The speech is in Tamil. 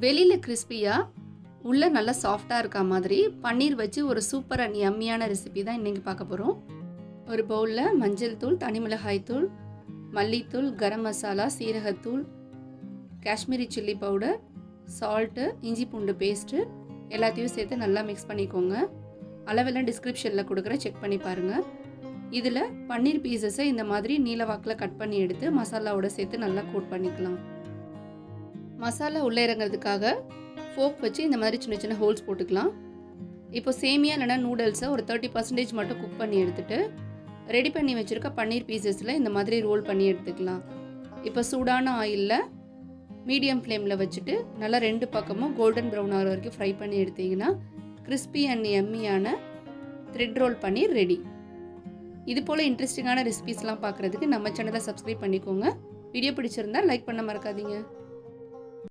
வெளியில் கிறிஸ்பியாக உள்ளே நல்லா சாஃப்டாக இருக்க மாதிரி பன்னீர் வச்சு ஒரு சூப்பர் அண்ட் யம்மியான ரெசிபி தான் இன்றைக்கி பார்க்க போகிறோம். ஒரு பவுலில் மஞ்சள் தூள், தனி மிளகாய் தூள், மல்லித்தூள், கரம் மசாலா, சீரகத்தூள், காஷ்மீரி சில்லி பவுடர், சால்ட்டு, இஞ்சி பூண்டு பேஸ்ட்டு எல்லாத்தையும் சேர்த்து நல்லா மிக்ஸ் பண்ணிக்கோங்க. அளவெல்லாம் டிஸ்கிரிப்ஷனில் கொடுக்குறேன், செக் பண்ணி பாருங்கள். இதில் பன்னீர் பீசஸை இந்த மாதிரி நீல வாக்கில் கட் பண்ணி எடுத்து மசாலாவோட சேர்த்து நல்லா கோட் பண்ணிக்கலாம். மசாலா உள்ளே இறங்கிறதுக்காக ஃபோக் வச்சு இந்த மாதிரி சின்ன சின்ன ஹோல்ஸ் போட்டுக்கலாம். இப்போ சேமியா இல்லைனா நூடுல்ஸை ஒரு 30% மட்டும் குக் பண்ணி எடுத்துகிட்டு ரெடி பண்ணி வச்சுருக்க பன்னீர் பீசஸில் இந்த மாதிரி ரோல் பண்ணி எடுத்துக்கலாம். இப்போ சூடான ஆயிலில் மீடியம் ஃப்ளேமில் வச்சுட்டு நல்லா 2 பக்கமும் கோல்டன் ப்ரௌன் ஆகிற வரைக்கும் ஃப்ரை பண்ணி எடுத்திங்கன்னா கிறிஸ்பி அண்ட் எம்மியான த்ரெட் ரோல் பன்னீர் ரெடி. இது போல் இன்ட்ரெஸ்டிங்கான ரெசிபீஸ்லாம் பார்க்குறதுக்கு நம்ம சேனலை சப்ஸ்கிரைப் பண்ணிக்கோங்க. வீடியோ பிடிச்சிருந்தா லைக் பண்ண மறக்காதீங்க.